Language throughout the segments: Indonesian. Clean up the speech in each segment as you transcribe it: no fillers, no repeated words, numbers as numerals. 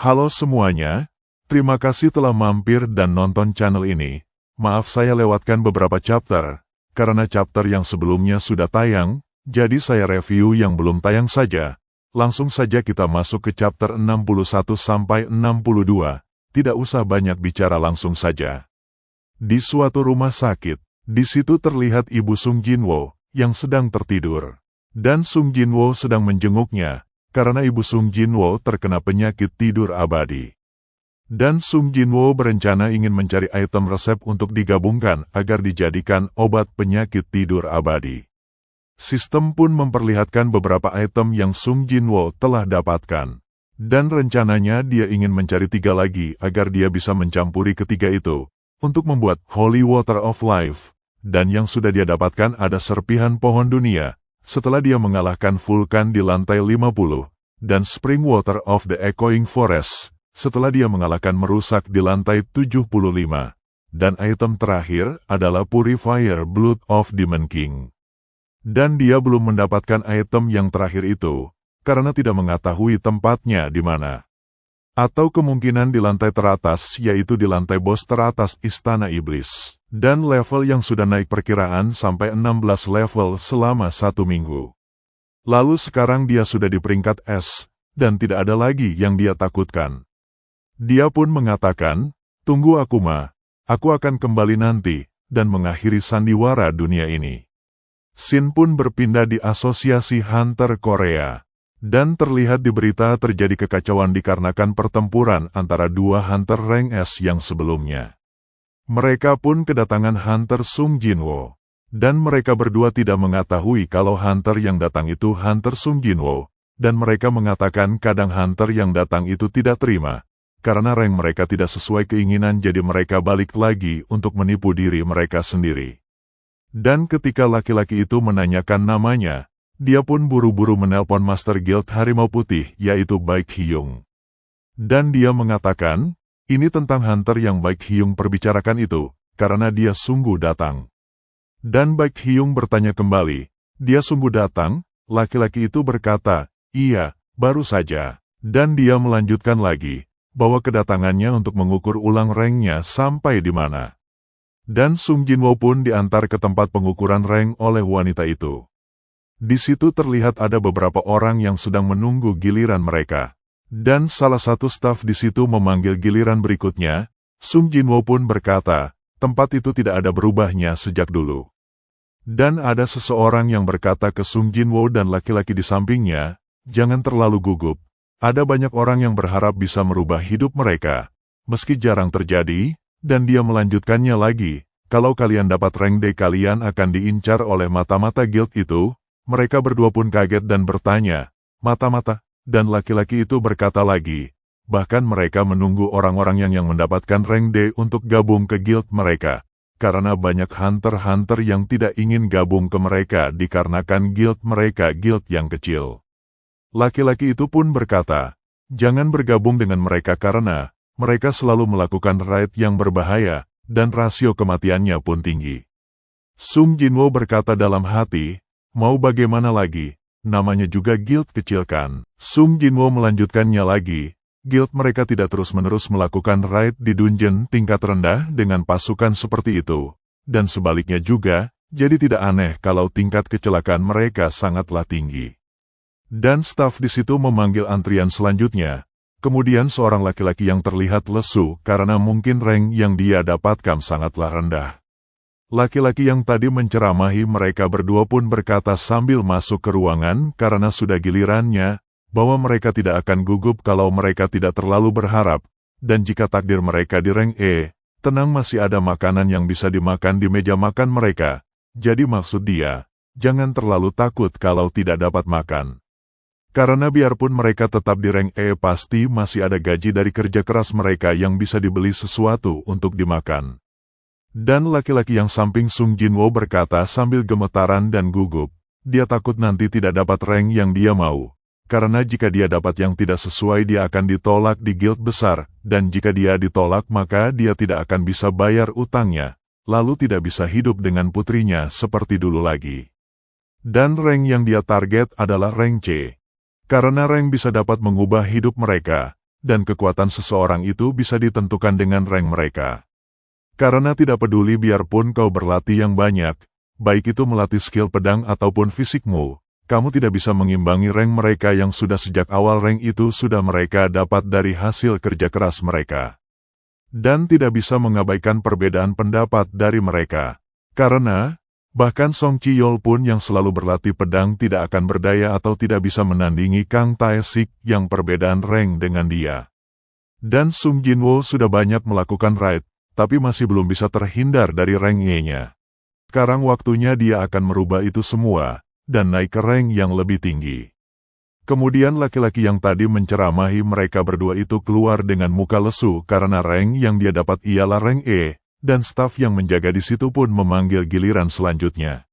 Halo semuanya, terima kasih telah mampir dan nonton channel ini. Maaf saya lewatkan beberapa chapter, karena chapter yang sebelumnya sudah tayang, jadi saya review yang belum tayang saja. Langsung saja kita masuk ke chapter 61-62, tidak usah banyak bicara langsung saja. Di suatu rumah sakit, di situ terlihat Ibu Sung Jinwo yang sedang tertidur. Dan Sung Jinwo sedang menjenguknya, karena Ibu Sung Jinwo terkena penyakit tidur abadi. Dan Sung Jinwo berencana ingin mencari item resep untuk digabungkan agar dijadikan obat penyakit tidur abadi. Sistem pun memperlihatkan beberapa item yang Sung Jinwo telah dapatkan. Dan rencananya dia ingin mencari 3 lagi agar dia bisa mencampuri ketiga itu, untuk membuat Holy Water of Life. Dan yang sudah dia dapatkan ada serpihan pohon dunia, setelah dia mengalahkan vulkan di lantai 50, dan Spring Water of the Echoing Forest, setelah dia mengalahkan merusak di lantai 75. Dan item terakhir adalah Purifier Blood of Demon King. Dan dia belum mendapatkan item yang terakhir itu, karena tidak mengetahui tempatnya di mana. Atau kemungkinan di lantai teratas, yaitu di lantai bos teratas Istana Iblis. Dan level yang sudah naik perkiraan sampai 16 level selama 1 minggu. Lalu sekarang dia sudah di peringkat S, dan tidak ada lagi yang dia takutkan. Dia pun mengatakan, tunggu aku aku akan kembali nanti, dan mengakhiri sandiwara dunia ini. Scene pun berpindah di Asosiasi Hunter Korea. Dan terlihat di berita terjadi kekacauan dikarenakan pertempuran antara 2 Hunter rank S yang sebelumnya. Mereka pun kedatangan Hunter Sung Jinwo. Dan mereka berdua tidak mengetahui kalau Hunter yang datang itu Hunter Sung Jinwo. Dan mereka mengatakan kadang Hunter yang datang itu tidak terima. Karena rank mereka tidak sesuai keinginan, jadi mereka balik lagi untuk menipu diri mereka sendiri. Dan ketika laki-laki itu menanyakan namanya, dia pun buru-buru menelpon Master Guild Harimau Putih, yaitu Baek Hyung. Dan dia mengatakan, ini tentang Hunter yang Baek Hyung perbicarakan itu, karena dia sungguh datang. Dan Baek Hyung bertanya kembali, dia sungguh datang? Laki-laki itu berkata, iya, baru saja. Dan dia melanjutkan lagi, bahwa kedatangannya untuk mengukur ulang ranknya sampai di mana. Dan Sung Jinwo pun diantar ke tempat pengukuran rank oleh wanita itu. Di situ terlihat ada beberapa orang yang sedang menunggu giliran mereka. Dan salah satu staf di situ memanggil giliran berikutnya. Sung Jinwo pun berkata, tempat itu tidak ada berubahnya sejak dulu. Dan ada seseorang yang berkata ke Sung Jinwo dan laki-laki di sampingnya, jangan terlalu gugup. Ada banyak orang yang berharap bisa merubah hidup mereka, meski jarang terjadi, dan dia melanjutkannya lagi, kalau kalian dapat rank D kalian akan diincar oleh mata-mata guild itu. Mereka berdua pun kaget dan bertanya, mata-mata, dan laki-laki itu berkata lagi, bahkan mereka menunggu orang-orang yang mendapatkan rank D untuk gabung ke guild mereka, karena banyak hunter-hunter yang tidak ingin gabung ke mereka dikarenakan guild mereka guild yang kecil. Laki-laki itu pun berkata, jangan bergabung dengan mereka karena mereka selalu melakukan raid yang berbahaya, dan rasio kematiannya pun tinggi. Sung Jinwo berkata dalam hati, mau bagaimana lagi, namanya juga guild kecil kan. Sung Jinwo melanjutkannya lagi, guild mereka tidak terus-menerus melakukan raid di dungeon tingkat rendah dengan pasukan seperti itu. Dan sebaliknya juga, jadi tidak aneh kalau tingkat kecelakaan mereka sangatlah tinggi. Dan staf di situ memanggil antrian selanjutnya. Kemudian seorang laki-laki yang terlihat lesu karena mungkin rank yang dia dapatkan sangatlah rendah. Laki-laki yang tadi menceramahi mereka berdua pun berkata sambil masuk ke ruangan karena sudah gilirannya, bahwa mereka tidak akan gugup kalau mereka tidak terlalu berharap, dan jika takdir mereka di rank E, tenang masih ada makanan yang bisa dimakan di meja makan mereka. Jadi maksud dia, jangan terlalu takut kalau tidak dapat makan. Karena biarpun mereka tetap di rank E pasti masih ada gaji dari kerja keras mereka yang bisa dibeli sesuatu untuk dimakan. Dan laki-laki yang samping Sung Jinwo berkata sambil gemetaran dan gugup, dia takut nanti tidak dapat rank yang dia mau. Karena jika dia dapat yang tidak sesuai dia akan ditolak di guild besar, dan jika dia ditolak maka dia tidak akan bisa bayar utangnya, lalu tidak bisa hidup dengan putrinya seperti dulu lagi. Dan rank yang dia target adalah rank C. Karena rank bisa dapat mengubah hidup mereka, dan kekuatan seseorang itu bisa ditentukan dengan rank mereka. Karena tidak peduli biarpun kau berlatih yang banyak, baik itu melatih skill pedang ataupun fisikmu, kamu tidak bisa mengimbangi rank mereka yang sudah sejak awal rank itu sudah mereka dapat dari hasil kerja keras mereka. Dan tidak bisa mengabaikan perbedaan pendapat dari mereka. Karena, bahkan Song Chiyol pun yang selalu berlatih pedang tidak akan berdaya atau tidak bisa menandingi Kang Taesik yang perbedaan rank dengan dia. Dan Sung Jinwo sudah banyak melakukan raid, tapi masih belum bisa terhindar dari rank E-nya. Sekarang waktunya dia akan merubah itu semua, dan naik ke rank yang lebih tinggi. Kemudian laki-laki yang tadi menceramahi mereka berdua itu keluar dengan muka lesu karena rank yang dia dapat ialah rank E, dan staf yang menjaga di situ pun memanggil giliran selanjutnya.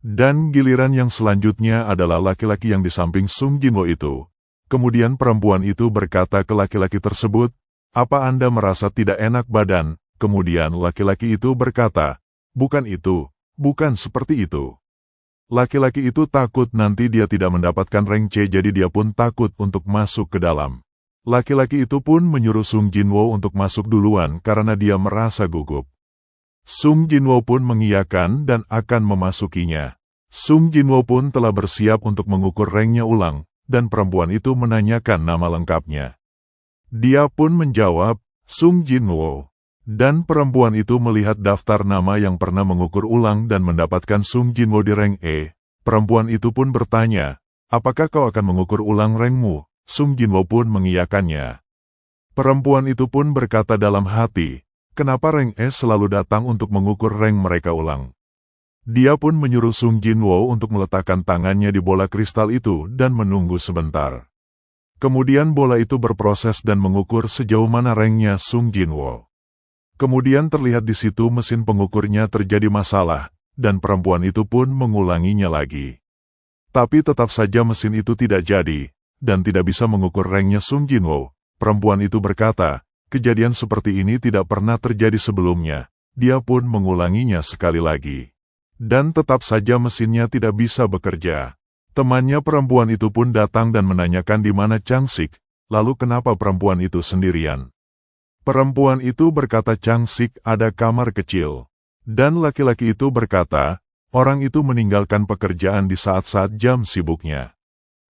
Dan giliran yang selanjutnya adalah laki-laki yang di samping Sung Jinwo itu. Kemudian perempuan itu berkata ke laki-laki tersebut, "Apa Anda merasa tidak enak badan?" Kemudian laki-laki itu berkata, "Bukan itu, bukan seperti itu." Laki-laki itu takut nanti dia tidak mendapatkan rank C, jadi dia pun takut untuk masuk ke dalam. Laki-laki itu pun menyuruh Sung Jinwo untuk masuk duluan karena dia merasa gugup. Sung Jinwo pun mengiyakan dan akan memasukinya. Sung Jinwo pun telah bersiap untuk mengukur ranknya ulang, dan perempuan itu menanyakan nama lengkapnya. Dia pun menjawab, Sung Jinwo. Dan perempuan itu melihat daftar nama yang pernah mengukur ulang dan mendapatkan Sung Jinwo di rank E. Perempuan itu pun bertanya, apakah kau akan mengukur ulang rankmu? Sung Jinwo pun mengiyakannya. Perempuan itu pun berkata dalam hati, kenapa rank E selalu datang untuk mengukur rank mereka ulang? Dia pun menyuruh Sung Jinwo untuk meletakkan tangannya di bola kristal itu dan menunggu sebentar. Kemudian bola itu berproses dan mengukur sejauh mana ranknya Sung Jinwo. Kemudian terlihat di situ mesin pengukurnya terjadi masalah, dan perempuan itu pun mengulanginya lagi. Tapi tetap saja mesin itu tidak jadi, dan tidak bisa mengukur ranknya Sung Jinwo. Perempuan itu berkata, kejadian seperti ini tidak pernah terjadi sebelumnya. Dia pun mengulanginya sekali lagi. Dan tetap saja mesinnya tidak bisa bekerja. Temannya perempuan itu pun datang dan menanyakan di mana Changsik, lalu kenapa perempuan itu sendirian. Perempuan itu berkata Changsik ada kamar kecil. Dan laki-laki itu berkata, orang itu meninggalkan pekerjaan di saat-saat jam sibuknya.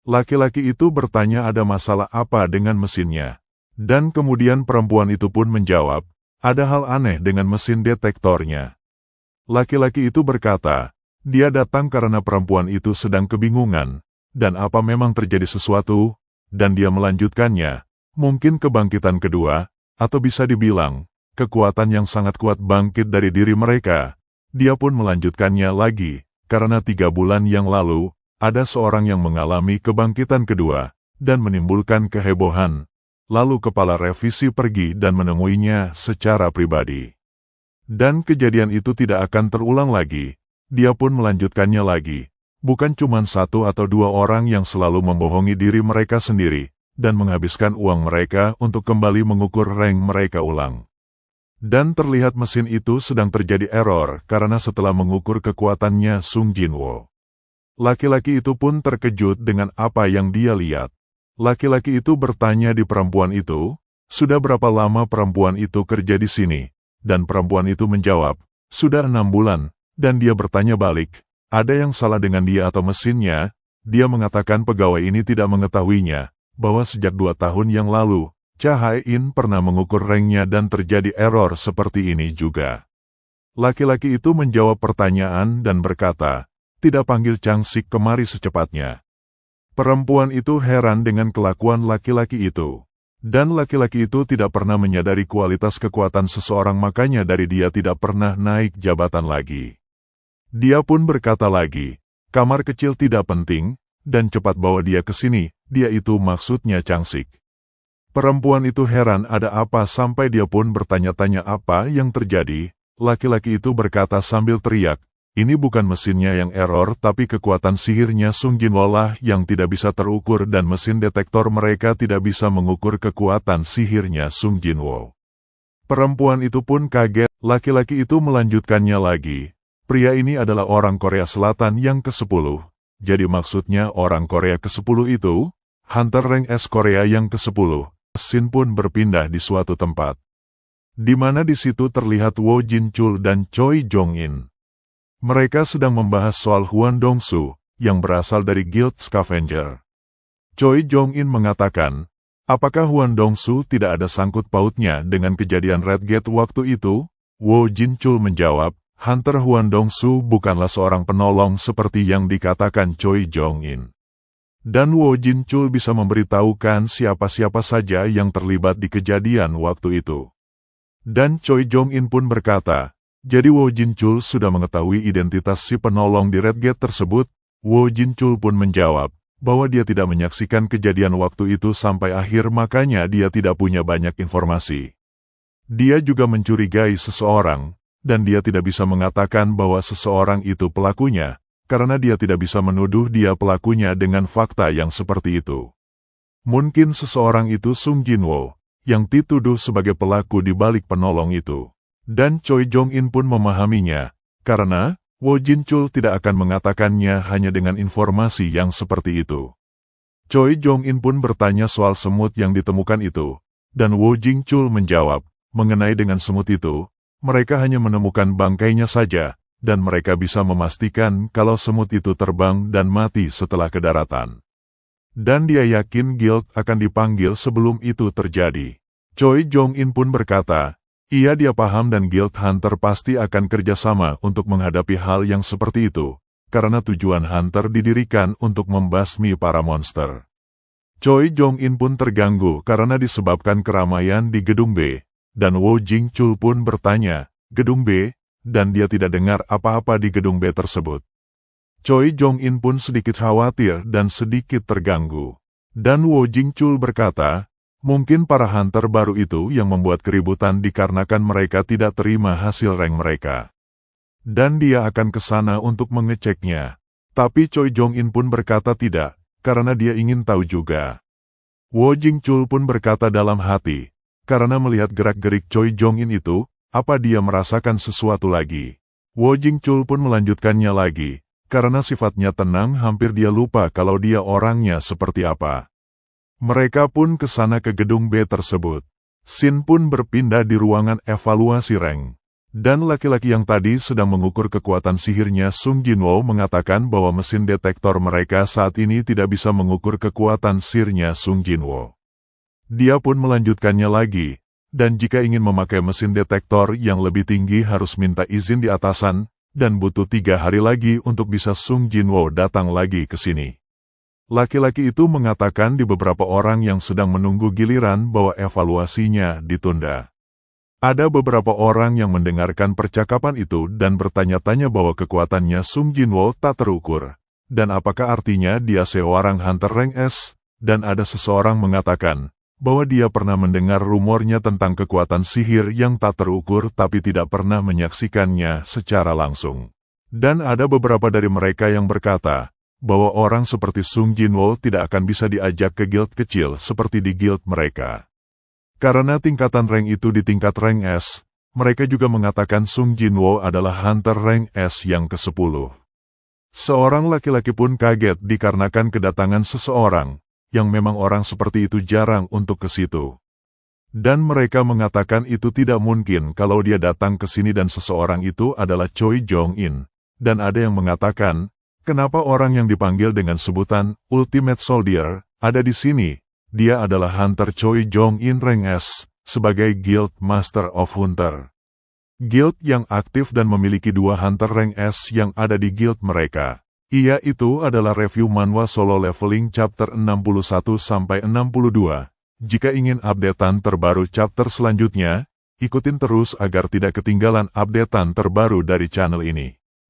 Laki-laki itu bertanya ada masalah apa dengan mesinnya. Dan kemudian perempuan itu pun menjawab, ada hal aneh dengan mesin detektornya. Laki-laki itu berkata, dia datang karena perempuan itu sedang kebingungan, dan apa memang terjadi sesuatu, dan dia melanjutkannya, mungkin kebangkitan kedua, atau bisa dibilang, kekuatan yang sangat kuat bangkit dari diri mereka. Dia pun melanjutkannya lagi, karena 3 bulan yang lalu, ada seorang yang mengalami kebangkitan kedua, dan menimbulkan kehebohan. Lalu kepala revisi pergi dan menemuinya secara pribadi. Dan kejadian itu tidak akan terulang lagi. Dia pun melanjutkannya lagi. Bukan cuma 1 atau 2 orang yang selalu membohongi diri mereka sendiri, dan menghabiskan uang mereka untuk kembali mengukur rank mereka ulang. Dan terlihat mesin itu sedang terjadi error karena setelah mengukur kekuatannya Sung Jinwo. Laki-laki itu pun terkejut dengan apa yang dia lihat. Laki-laki itu bertanya di perempuan itu, sudah berapa lama perempuan itu kerja di sini? Dan perempuan itu menjawab, sudah 6 bulan, dan dia bertanya balik, ada yang salah dengan dia atau mesinnya? Dia mengatakan pegawai ini tidak mengetahuinya, bahwa sejak 2 tahun yang lalu, Cha Hae-in pernah mengukur ranknya dan terjadi error seperti ini juga. Laki-laki itu menjawab pertanyaan dan berkata, tidak panggil Changsik kemari secepatnya. Perempuan itu heran dengan kelakuan laki-laki itu. Dan laki-laki itu tidak pernah menyadari kualitas kekuatan seseorang, makanya dari dia tidak pernah naik jabatan lagi. Dia pun berkata lagi, kamar kecil tidak penting, dan cepat bawa dia ke sini, dia itu maksudnya Changsik. Perempuan itu heran ada apa sampai dia pun bertanya-tanya apa yang terjadi. Laki-laki itu berkata sambil teriak, ini bukan mesinnya yang error tapi kekuatan sihirnya Sung Jinwo lah yang tidak bisa terukur dan mesin detektor mereka tidak bisa mengukur kekuatan sihirnya Sung Jinwo. Perempuan itu pun kaget. Laki-laki itu melanjutkannya lagi, pria ini adalah orang Korea Selatan yang ke-10. Jadi maksudnya orang Korea ke-10 itu, Hunter rank S Korea yang ke-10. Scene pun berpindah di suatu tempat, di mana di situ terlihat Wo Jinchul dan Choi Jong-in. Mereka sedang membahas soal Huan Dongsu yang berasal dari Guild Scavenger. Choi Jong-in mengatakan, apakah Huan Dongsu tidak ada sangkut pautnya dengan kejadian Red Gate waktu itu? Wo Jinchul menjawab, Hunter Huan Dongsu bukanlah seorang penolong seperti yang dikatakan Choi Jong-in. Dan Wo Jinchul bisa memberitahukan siapa-siapa saja yang terlibat di kejadian waktu itu. Dan Choi Jong-in pun berkata, jadi Wo Jinchul sudah mengetahui identitas si penolong di Red Gate tersebut? Wo Jinchul pun menjawab, bahwa dia tidak menyaksikan kejadian waktu itu sampai akhir, makanya dia tidak punya banyak informasi. Dia juga mencurigai seseorang, dan dia tidak bisa mengatakan bahwa seseorang itu pelakunya, karena dia tidak bisa menuduh dia pelakunya dengan fakta yang seperti itu. Mungkin seseorang itu Sung Jinwo, yang dituduh sebagai pelaku di balik penolong itu. Dan Choi Jong-in pun memahaminya, karena Wo Jinchul tidak akan mengatakannya hanya dengan informasi yang seperti itu. Choi Jong-in pun bertanya soal semut yang ditemukan itu, dan Wo Jinchul menjawab, mengenai dengan semut itu, mereka hanya menemukan bangkainya saja, dan mereka bisa memastikan kalau semut itu terbang dan mati setelah ke daratan. Dan dia yakin Guild akan dipanggil sebelum itu terjadi. Choi Jong-in pun berkata, iya, dia paham dan Guild Hunter pasti akan kerjasama untuk menghadapi hal yang seperti itu, karena tujuan Hunter didirikan untuk membasmi para monster. Choi Jong-in pun terganggu karena disebabkan keramaian di Gedung B, dan Wo Jinchul pun bertanya, Gedung B, dan dia tidak dengar apa-apa di Gedung B tersebut. Choi Jong-in pun sedikit khawatir dan sedikit terganggu. Dan Wo Jinchul berkata, mungkin para hunter baru itu yang membuat keributan dikarenakan mereka tidak terima hasil rank mereka. Dan dia akan ke sana untuk mengeceknya. Tapi Choi Jong-in pun berkata tidak, karena dia ingin tahu juga. Wo Jinchul pun berkata dalam hati, karena melihat gerak-gerik Choi Jong-in itu, apa dia merasakan sesuatu lagi? Wo Jinchul pun melanjutkannya lagi, karena sifatnya tenang hampir dia lupa kalau dia orangnya seperti apa. Mereka pun ke sana ke gedung B tersebut. Scene pun berpindah di ruangan evaluasi rank. Dan laki-laki yang tadi sedang mengukur kekuatan sihirnya Sung Jinwo mengatakan bahwa mesin detektor mereka saat ini tidak bisa mengukur kekuatan sihirnya Sung Jinwo. Dia pun melanjutkannya lagi, dan jika ingin memakai mesin detektor yang lebih tinggi harus minta izin di atasan, dan butuh 3 hari lagi untuk bisa Sung Jinwo datang lagi ke sini. Laki-laki itu mengatakan di beberapa orang yang sedang menunggu giliran bahwa evaluasinya ditunda. Ada beberapa orang yang mendengarkan percakapan itu dan bertanya-tanya bahwa kekuatannya Sung Jinwo tak terukur. Dan apakah artinya dia seorang hunter rank S? Dan ada seseorang mengatakan bahwa dia pernah mendengar rumornya tentang kekuatan sihir yang tak terukur tapi tidak pernah menyaksikannya secara langsung. Dan ada beberapa dari mereka yang berkata bahwa orang seperti Sung Jinwo tidak akan bisa diajak ke guild kecil seperti di guild mereka. Karena tingkatan rank itu di tingkat rank S, mereka juga mengatakan Sung Jinwo adalah hunter rank S yang ke-10. Seorang laki-laki pun kaget dikarenakan kedatangan seseorang, yang memang orang seperti itu jarang untuk ke situ. Dan mereka mengatakan itu tidak mungkin kalau dia datang ke sini dan seseorang itu adalah Choi Jong-in. Dan ada yang mengatakan, kenapa orang yang dipanggil dengan sebutan Ultimate Soldier ada di sini? Dia adalah Hunter Choi Jong-in rank S, sebagai Guild Master of Hunter. Guild yang aktif dan memiliki 2 Hunter rank S yang ada di guild mereka. Ia itu adalah review manhwa solo leveling chapter 61-62. Jika ingin updatean terbaru chapter selanjutnya, ikutin terus agar tidak ketinggalan updatean terbaru dari channel ini.